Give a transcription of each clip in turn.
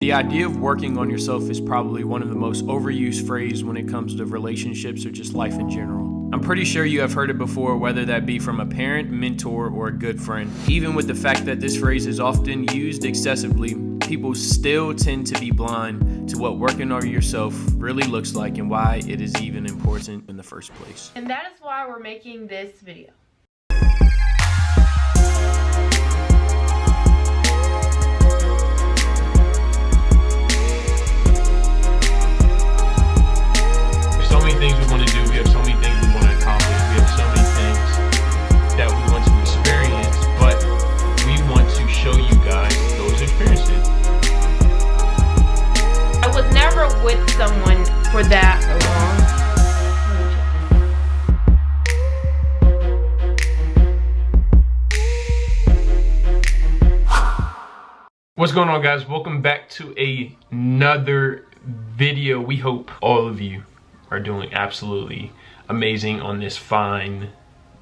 The idea of working on yourself is probably one of the most overused phrases when it comes to relationships or just life in general. I'm pretty sure you have heard it before, whether that be from a parent, mentor, or a good friend. Even with the fact that this phrase is often used excessively, people still tend to be blind to what working on yourself really looks like and why it is even important in the first place. And that is why we're making this video. Things we want to do, we have so many things we want to accomplish, we have so many things that we want to experience, but we want to show you guys those experiences. I was never with someone for that long. What's going on, guys? Welcome back to another video. We hope all of you are doing absolutely amazing on this fine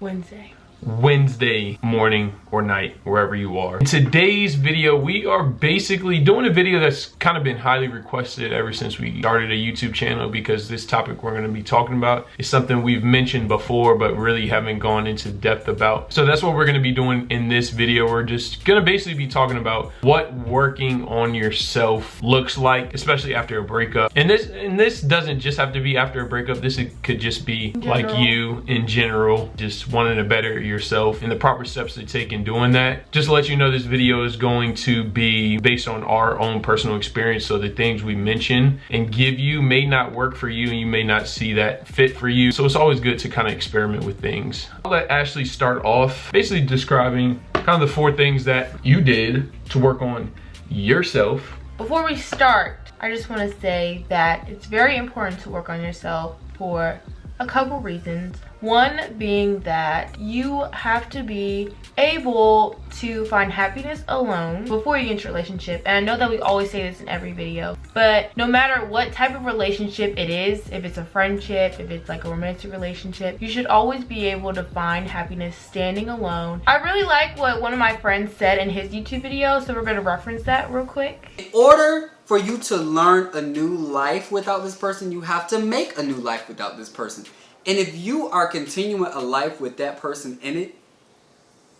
Wednesday morning or night, wherever you are. In today's video, we are basically doing a video that's kind of been highly requested ever since we started a YouTube channel, because this topic we're going to be talking about is something we've mentioned before but really haven't gone into depth about. So that's what we're going to be doing in this video. We're just going to basically be talking about what working on yourself looks like, especially after a breakup. And this doesn't just have to be after a breakup. This could just be like you in general, just wanting to better yourself and the proper steps to take in doing that. Just to let you know, this video is going to be based on our own personal experience, so the things we mention and give you may not work for you and you may not see that fit for you. So it's always good to kind of experiment with things. I'll let Ashley start off basically describing kind of the 4 things that you did to work on yourself. Before we start, I just want to say that it's very important to work on yourself for a couple reasons. One being that you have to be able to find happiness alone before you get into a relationship. And I know that we always say this in every video, but no matter what type of relationship it is, if it's a friendship, if it's like a romantic relationship, you should always be able to find happiness standing alone. I really like what one of my friends said in his YouTube video, so we're going to reference that real quick. In order for you to learn a new life without this person, you have to make a new life without this person. And if you are continuing a life with that person in it,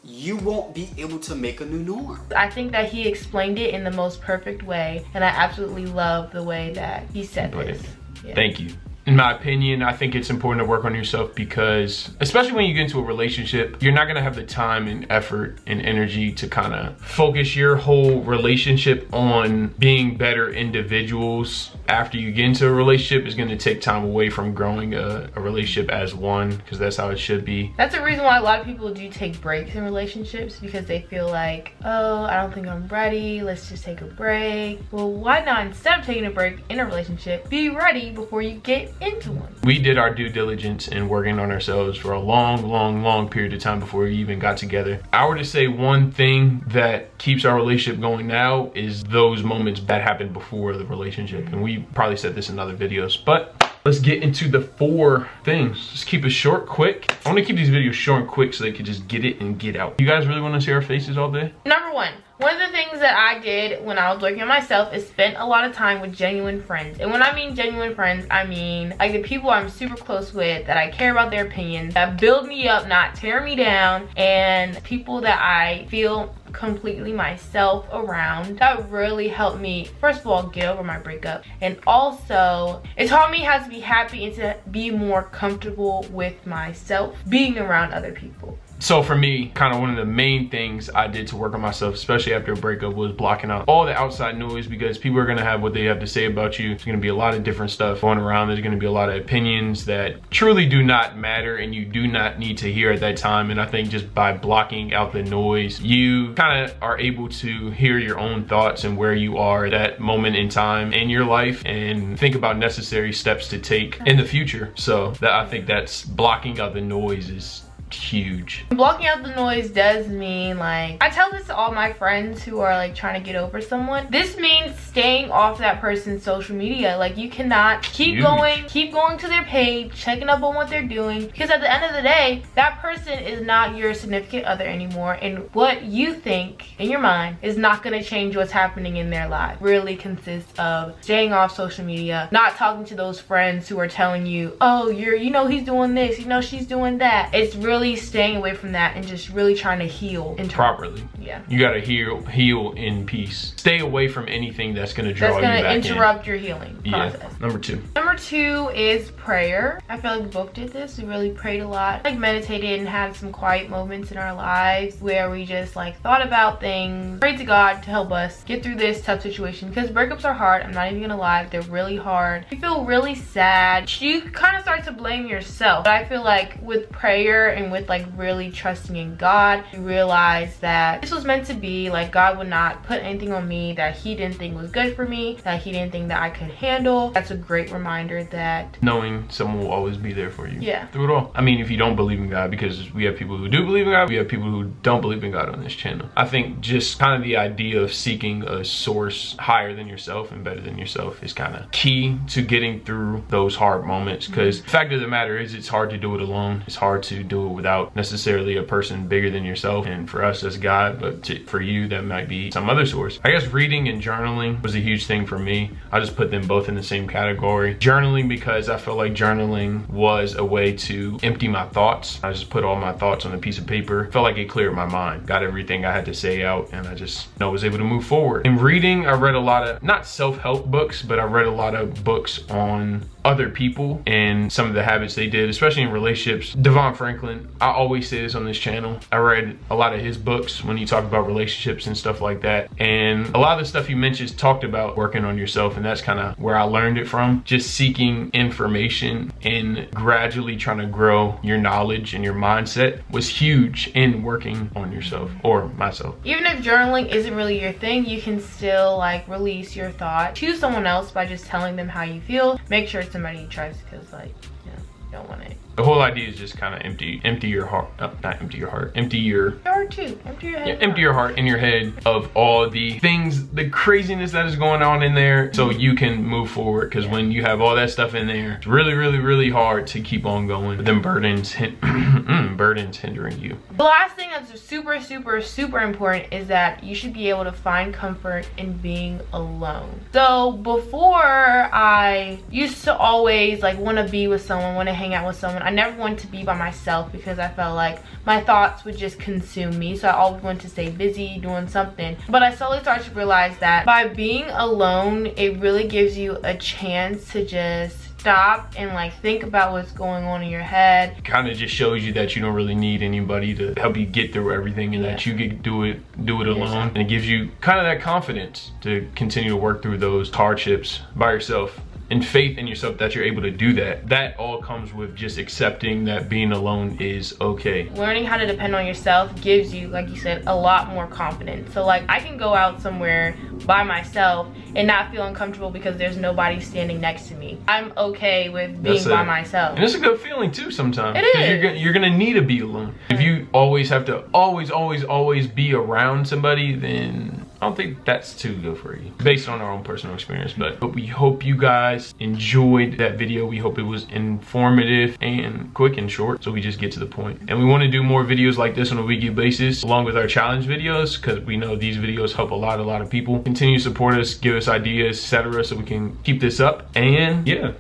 you won't be able to make a new norm. I think that he explained it in the most perfect way, and I absolutely love the way that he said this. Yeah. Thank you. In my opinion, I think it's important to work on yourself because, especially when you get into a relationship, you're not gonna have the time and effort and energy to kind of focus your whole relationship on being better individuals. After you get into a relationship, it's gonna take time away from growing a relationship as one, because that's how it should be. That's the reason why a lot of people do take breaks in relationships, because they feel like, oh, I don't think I'm ready, let's just take a break. Well, why not, instead of taking a break in a relationship, be ready before you get into one. We did our due diligence in working on ourselves for a long period of time before we even got together. I were to say one thing that keeps our relationship going now is those moments that happened before the relationship. And we probably said this in other videos, but let's get into the 4 things. Just keep it short, quick. I want to keep these videos short and quick so they can just get it and get out. You guys really want to see our faces all day? Number 1. One of the things that I did when I was working on myself is spend a lot of time with genuine friends. And when I mean genuine friends, I mean like the people I'm super close with, that I care about their opinions, that build me up, not tear me down, and people that I feel completely myself around. That really helped me, first of all, get over my breakup, and also it taught me how to be happy and to be more comfortable with myself being around other people. So for me, kind of one of the main things I did to work on myself, especially after a breakup, was blocking out all the outside noise, because people are going to have what they have to say about you. There's going to be a lot of different stuff going around. There's going to be a lot of opinions that truly do not matter and you do not need to hear at that time. And I think just by blocking out the noise, you kind of are able to hear your own thoughts and where you are at that moment in time in your life, and think about necessary steps to take in the future. So that, I think that's blocking out the noise is huge. Blocking out the noise does mean, like, I tell this to all my friends who are like trying to get over someone, this means staying staying off that person's social media. Like, you cannot keep going to their page, checking up on what they're doing, because at the end of the day, that person is not your significant other anymore, and what you think in your mind is not going to change what's happening in their life. Really consists of staying off social media, not talking to those friends who are telling you, oh, you know he's doing this, you know she's doing that. It's really staying away from that and just really trying to heal properly. Yeah, you gotta heal in peace. Stay away from anything that's gonna draw you back in. Interrupt your healing process. Yeah. Number two is prayer. I feel like we both did this. We really prayed a lot, like meditated and had some quiet moments in our lives where we just like thought about things, prayed to God to help us get through this tough situation, because breakups are hard. I'm not even gonna lie, they're really hard. You feel really sad. You kind of start to blame yourself. But I feel like with prayer and with like really trusting in God, you realize that this was meant to be. Like, God would not put anything on me that he didn't think was good for me, that he didn't think that I could handle. That's a great reminder that knowing someone will always be there for you. Yeah. Through it all. I mean, if you don't believe in God, because we have people who do believe in God, we have people who don't believe in God on this channel. I think just kind of the idea of seeking a source higher than yourself and better than yourself is kind of key to getting through those hard moments, because the fact of the matter is, it's hard to do it alone. It's hard to do it without necessarily a person bigger than yourself, and for us that's God, but for you that might be some other source. I guess reading and journaling was a huge thing for me. I just put them both in the same category. Journaling, because I felt like journaling was a way to empty my thoughts. I just put all my thoughts on a piece of paper. Felt like it cleared my mind, got everything I had to say out, and I just was able to move forward. In reading, I read a lot of, not self-help books, but I read a lot of books on other people and some of the habits they did, especially in relationships. Devon Franklin, I always say this on this channel, I read a lot of his books when he talked about relationships and stuff like that, and a lot of the stuff he mentions talked about working on yourself, and that's kind of where I learned it from. Just seeking information and gradually trying to grow your knowledge and your mindset was huge in working on yourself, or myself. Even if journaling isn't really your thing, you can still like release your thought to someone else by just telling them how you feel. Make sure it's somebody you trust, because like, you know, you don't want it. The whole idea is just kind of empty your heart, not empty your heart, empty your heart too. Empty your head. Yeah, empty your heart and your head of all the things, the craziness that is going on in there, so you can move forward. Because when you have all that stuff in there, it's really, really, really hard to keep on going. Then burdens hindering you. The last thing that's super, super, super important is that you should be able to find comfort in being alone. So before, I used to always like want to be with someone, want to hang out with someone. I never wanted to be by myself because I felt like my thoughts would just consume me. So I always wanted to stay busy doing something. But I slowly started to realize that by being alone, it really gives you a chance to just stop and like think about what's going on in your head. Kind of just shows you that you don't really need anybody to help you get through everything, and that you can do it alone. And it gives you kind of that confidence to continue to work through those hardships by yourself, and faith in yourself that you're able to do that. That all comes with just accepting that being alone is okay. Learning how to depend on yourself gives you, like you said, a lot more confidence. So like, I can go out somewhere by myself and not feel uncomfortable because there's nobody standing next to me. I'm okay with being by myself. And it's a good feeling too sometimes. It is. You're gonna need to be alone. If you always have to always be around somebody, then I don't think that's too good for you, based on our own personal experience. But we hope you guys enjoyed that video. We hope it was informative and quick and short, so we just get to the point. And we want to do more videos like this on a weekly basis, along with our challenge videos, because we know these videos help a lot of people. Continue to support us, give us ideas, etc., so we can keep this up. And yeah.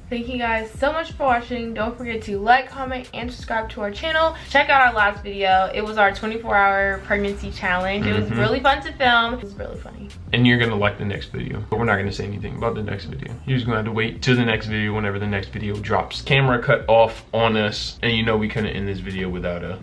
Thank you guys so much for watching. Don't forget to like, comment, and subscribe to our channel. Check out our last video. It was our 24-hour pregnancy challenge. It was really fun to film. It was really funny. And you're gonna like the next video, but we're not gonna say anything about the next video. You're just gonna have to wait till the next video, whenever the next video drops. Camera cut off on us, and you know we couldn't end this video without a